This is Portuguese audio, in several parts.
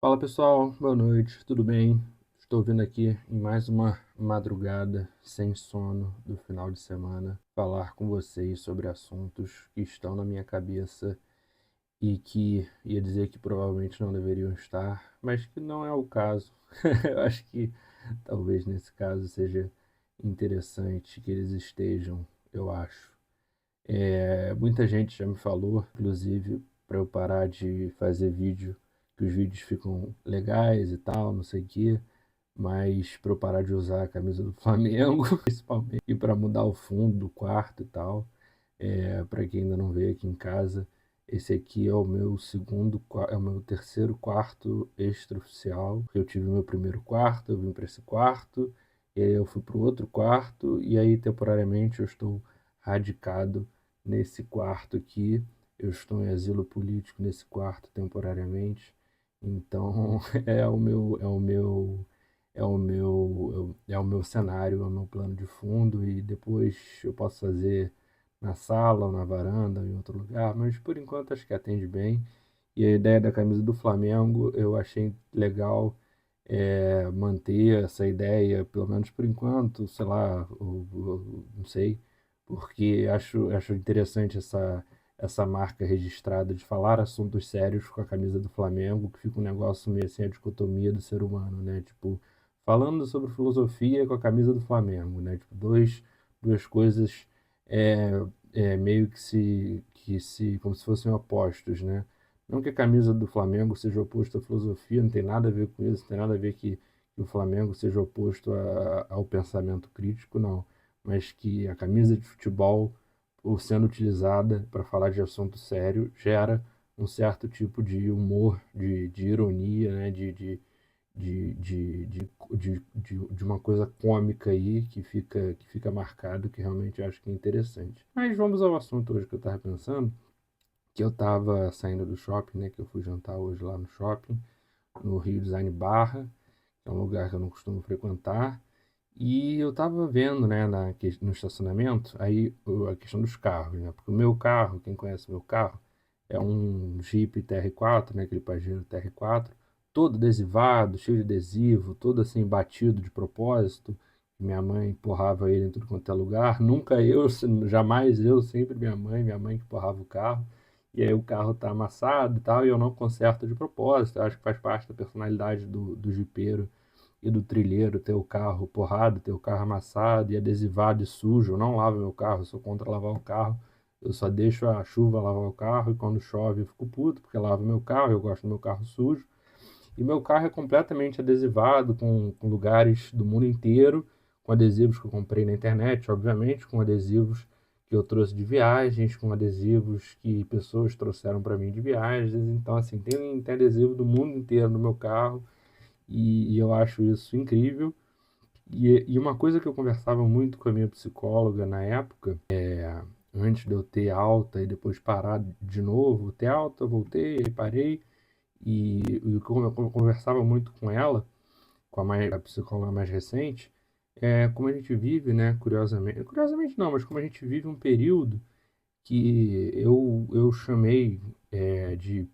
Fala pessoal, boa noite, tudo bem? Estou vindo aqui em mais uma madrugada sem sono do final de semana falar com vocês sobre assuntos que estão na minha cabeça e que ia dizer que provavelmente não deveriam estar, mas que não é o caso. Eu acho que talvez nesse caso seja interessante que eles estejam, eu acho. Muita gente já me falou, inclusive, para eu parar de fazer vídeo, que os vídeos ficam legais e tal, não sei o quê, mas para eu parar de usar a camisa do Flamengo, principalmente, e para mudar o fundo do quarto e tal. Para quem ainda não veio aqui em casa, esse aqui é o meu é o meu terceiro quarto extraoficial. Eu tive o meu primeiro quarto, eu vim para esse quarto, e aí eu fui para o outro quarto, e aí temporariamente eu estou radicado nesse quarto aqui. Eu estou em asilo político nesse quarto temporariamente. Então é o meu, é o meu, é o meu cenário, é o meu plano de fundo, e depois eu posso fazer na sala ou na varanda, em outro lugar, mas por enquanto acho que atende bem. E a ideia da camisa do Flamengo eu achei legal, manter essa ideia, pelo menos por enquanto, sei lá, não sei, porque acho interessante essa marca registrada de falar assuntos sérios com a camisa do Flamengo, que fica um negócio meio assim, a dicotomia do ser humano, né? Tipo, falando sobre filosofia com a camisa do Flamengo, né? Tipo, duas coisas é, meio como se fossem opostos, né? Não que a camisa do Flamengo seja oposto à filosofia, não tem nada a ver com isso, não tem nada a ver que o Flamengo seja oposto ao pensamento crítico, não. Mas que a camisa de futebol, por sendo utilizada para falar de assunto sério, gera um certo tipo de humor, de ironia, né? De uma coisa cômica aí que fica marcado, que realmente eu acho que é interessante. Mas vamos ao assunto hoje que eu estava pensando, que eu estava saindo do shopping, né? Que eu fui jantar hoje lá no shopping, no Rio Design Barra, que é um lugar que eu não costumo frequentar. E eu estava vendo, né, no estacionamento, aí a questão dos carros, né? Porque o meu carro, quem conhece o meu carro, é um Jeep TR4, né, aquele Pajero TR4, todo adesivado, cheio de adesivo, todo assim batido de propósito. Minha mãe empurrava ele em tudo quanto é lugar. Nunca eu, jamais eu, sempre minha mãe que empurrava o carro. E aí o carro tá amassado e tal, e eu não conserto de propósito. Eu acho que faz parte da personalidade do jipeiro e do trilheiro ter o carro porrado, ter o carro amassado e adesivado e sujo. Eu não lavo meu carro, eu sou contra lavar o carro. Eu só deixo a chuva lavar o carro, e quando chove eu fico puto porque lavo meu carro, eu gosto do meu carro sujo. E meu carro é completamente adesivado, com lugares do mundo inteiro, com adesivos que eu comprei na internet, obviamente, com adesivos que eu trouxe de viagens, com adesivos que pessoas trouxeram para mim de viagens. Então, assim, tem adesivo do mundo inteiro no meu carro, e eu acho isso incrível. E uma coisa que eu conversava muito com a minha psicóloga na época, antes de eu ter alta e depois parar de novo, ter alta, voltei, parei, e o que eu conversava muito com ela, a psicóloga mais recente, é como a gente vive, né, curiosamente não, mas como a gente vive um período que eu chamei de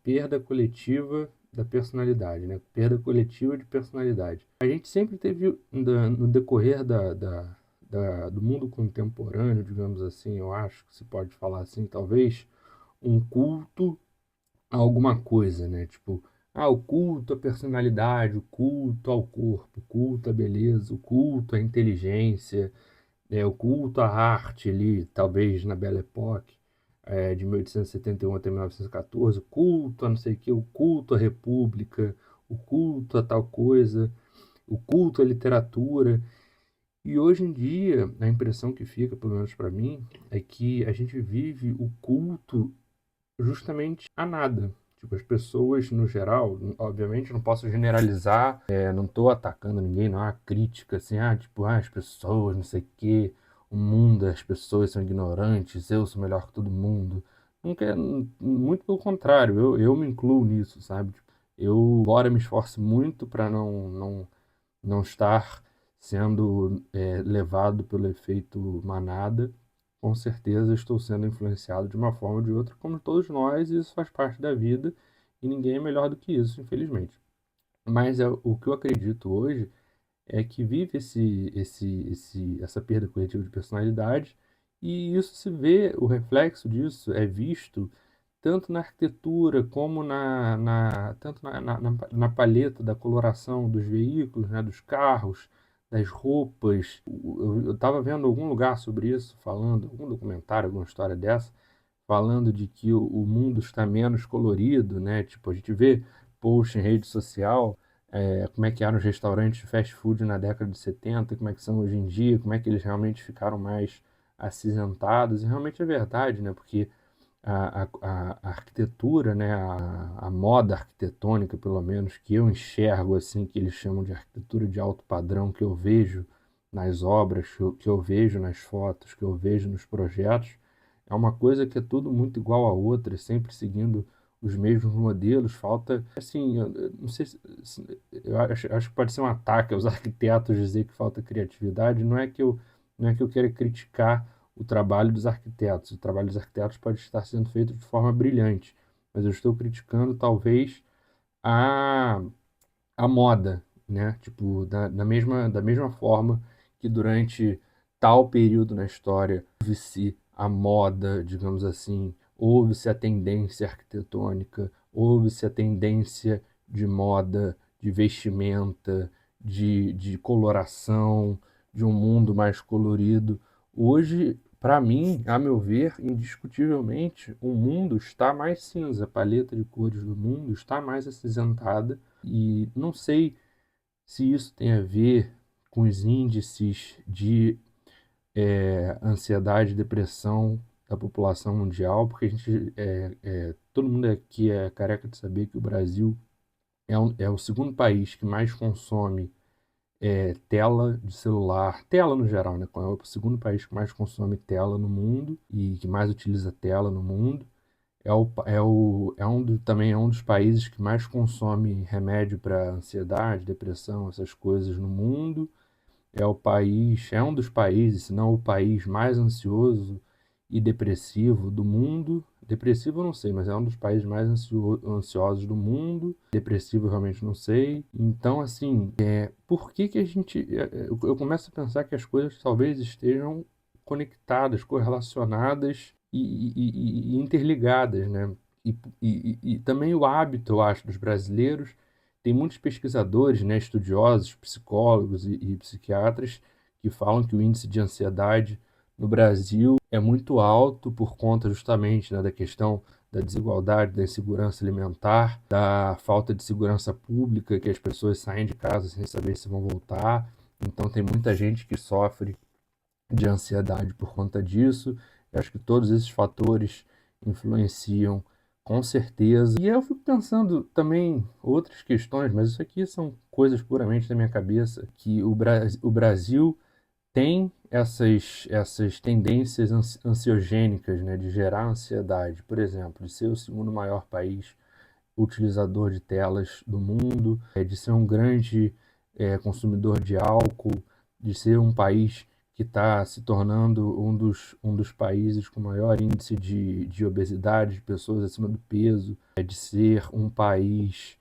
perda coletiva da personalidade, né? Perda coletiva de personalidade. A gente sempre teve, no decorrer do mundo contemporâneo, digamos assim, eu acho que se pode falar assim, talvez, um culto a alguma coisa, né? Tipo, o culto à personalidade, o culto ao corpo, o culto à beleza, o culto à inteligência, o culto à arte ali, talvez na Belle Époque, de 1871 até 1914, o culto a não sei o que, o culto à república, o culto a tal coisa, o culto à literatura. E hoje em dia, a impressão que fica, pelo menos para mim, é que a gente vive o culto justamente a nada. Tipo, as pessoas, no geral, obviamente não posso generalizar, não estou atacando ninguém, não há crítica assim, tipo, as pessoas, não sei o quê, o mundo, as pessoas são ignorantes, eu sou melhor que todo mundo. Nunca, muito pelo contrário, eu me incluo nisso, sabe? Tipo, eu, embora me esforce muito para não estar sendo levado pelo efeito manada, com certeza estou sendo influenciado de uma forma ou de outra, como todos nós, e isso faz parte da vida. e ninguém é melhor do que isso, infelizmente. Mas o que eu acredito hoje é que vive essa perda coletiva de personalidade, e isso se vê, o reflexo disso é visto tanto na arquitetura como tanto na palheta da coloração dos veículos, né, dos carros, das roupas. Eu estava vendo algum lugar sobre isso, falando, algum documentário, alguma história dessa, falando de que o mundo está menos colorido, né? Tipo, a gente vê post em rede social, como é que eram os restaurantes de fast food na década de 70, como é que são hoje em dia, como é que eles realmente ficaram mais acinzentados, e realmente é verdade, né? Porque a arquitetura, né? A moda arquitetônica, pelo menos, que eu enxergo assim, que eles chamam de arquitetura de alto padrão, que eu vejo nas obras, que eu vejo nas fotos, que eu vejo nos projetos, é uma coisa que é tudo muito igual a outra, sempre seguindo os mesmos modelos. Falta, assim, eu não sei eu acho que pode ser um ataque aos arquitetos dizer que falta criatividade. Não é que eu quero criticar o trabalho dos arquitetos. O trabalho dos arquitetos pode estar sendo feito de forma brilhante, mas eu estou criticando talvez a a moda, né? Tipo, da mesma forma que durante tal período na história houve-se a moda, digamos assim, houve-se a tendência arquitetônica, houve-se a tendência de moda, de vestimenta, de coloração, de um mundo mais colorido. Hoje, para mim, a meu ver, indiscutivelmente, o mundo está mais cinza, a paleta de cores do mundo está mais acinzentada, e não sei se isso tem a ver com os índices de ansiedade e depressão da população mundial, porque todo mundo aqui é careca de saber que o Brasil é o segundo país que mais consome tela de celular, tela no geral, né? É o segundo país que mais consome tela no mundo e que mais utiliza tela no mundo. Também é um dos países que mais consome remédio para ansiedade, depressão, essas coisas no mundo. É um dos países, se não o país mais ansioso e depressivo do mundo. Depressivo eu não sei, mas é um dos países mais ansiosos do mundo. Depressivo eu realmente não sei. Então, assim, por que que a gente. Eu começo a pensar que as coisas talvez estejam conectadas, correlacionadas e interligadas, né? E também o hábito, eu acho, dos brasileiros. Tem muitos pesquisadores, né, estudiosos, psicólogos e psiquiatras que falam que o índice de ansiedade no Brasil é muito alto por conta justamente, né, da questão da desigualdade, da insegurança alimentar, da falta de segurança pública, que as pessoas saem de casa sem saber se vão voltar. Então tem muita gente que sofre de ansiedade por conta disso. Eu acho que todos esses fatores influenciam com certeza. E eu fico pensando também outras questões, mas isso aqui são coisas puramente da minha cabeça, que o Brasil tem essas tendências ansiogênicas, né, de gerar ansiedade. Por exemplo, de ser o segundo maior país utilizador de telas do mundo, de ser um grande consumidor de álcool, de ser um país que está se tornando um dos países com maior índice de obesidade, de pessoas acima do peso, de ser um país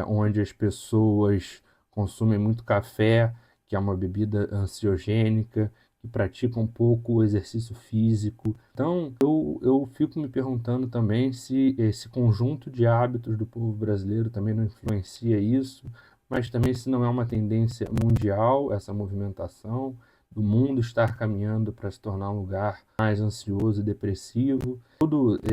onde as pessoas consumem muito café, que é uma bebida ansiogênica, que praticam pouco o exercício físico. Então, eu fico me perguntando também se esse conjunto de hábitos do povo brasileiro também não influencia isso, mas também se não é uma tendência mundial essa movimentação do mundo estar caminhando para se tornar um lugar mais ansioso e depressivo.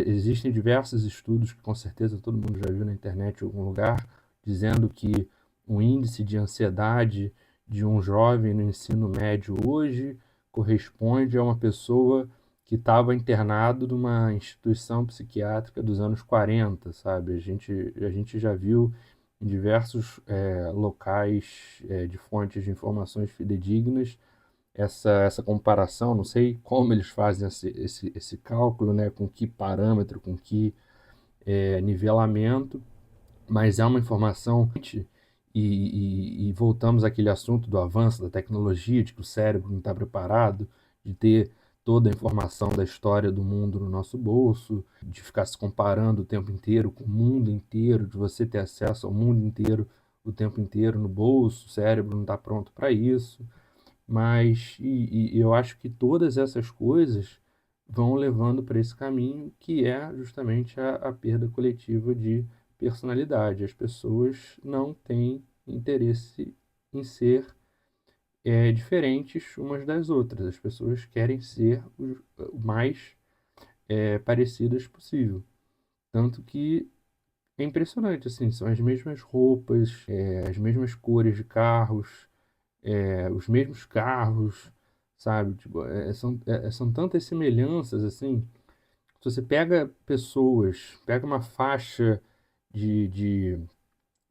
Existem diversos estudos que com certeza todo mundo já viu na internet em algum lugar, dizendo que o índice de ansiedade de um jovem no ensino médio hoje corresponde a uma pessoa que estava internado numa instituição psiquiátrica dos anos 40, sabe? A gente já viu em diversos locais de fontes de informações fidedignas essa comparação. Não sei como eles fazem esse cálculo, né? Com que parâmetro, com que nivelamento, mas é uma informação. E voltamos àquele assunto do avanço da tecnologia, de que o cérebro não está preparado, de ter toda a informação da história do mundo no nosso bolso, de ficar se comparando o tempo inteiro com o mundo inteiro, de você ter acesso ao mundo inteiro o tempo inteiro no bolso, o cérebro não está pronto para isso. Mas e eu acho que todas essas coisas vão levando para esse caminho que é justamente a perda coletiva de personalidade. As pessoas não têm interesse em ser diferentes umas das outras. As pessoas querem ser o mais parecidas possível. Tanto que é impressionante, assim, são as mesmas roupas, as mesmas cores de carros, os mesmos carros, sabe? Tipo, são tantas semelhanças, assim. Se você pega pessoas, pega uma faixa de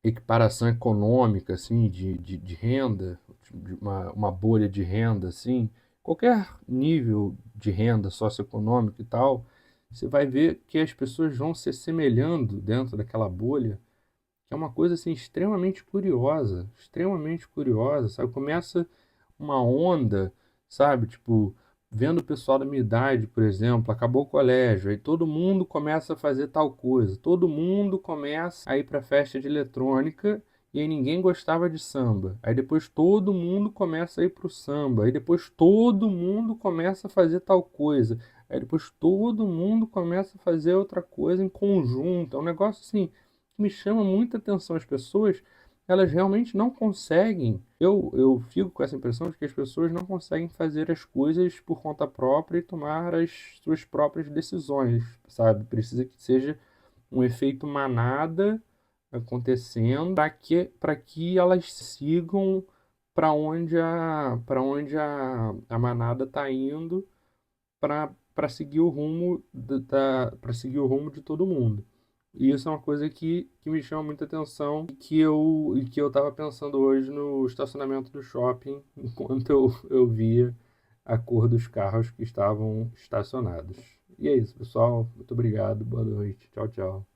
equiparação econômica, assim, de renda, de uma bolha de renda, assim, qualquer nível de renda socioeconômica e tal, você vai ver que as pessoas vão se assemelhando dentro daquela bolha, que é uma coisa, assim, extremamente curiosa, sabe? Começa uma onda, sabe? Tipo, vendo o pessoal da minha idade, por exemplo, acabou o colégio, aí todo mundo começa a fazer tal coisa, todo mundo começa a ir para festa de eletrônica e aí ninguém gostava de samba. Aí depois todo mundo começa a ir pro samba, aí depois todo mundo começa a fazer tal coisa. Aí depois todo mundo começa a fazer outra coisa em conjunto. É um negócio assim que me chama muita atenção. As pessoas elas realmente não conseguem. Eu fico com essa impressão de que as pessoas não conseguem fazer as coisas por conta própria e tomar as suas próprias decisões, sabe? Precisa que seja um efeito manada acontecendo para que elas sigam para onde a manada está indo para seguir o rumo para seguir o rumo de todo mundo. E isso é uma coisa que me chama muita atenção e que eu estava pensando hoje no estacionamento do shopping, enquanto eu via a cor dos carros que estavam estacionados. E é isso, pessoal. Muito obrigado. Boa noite. Tchau, tchau.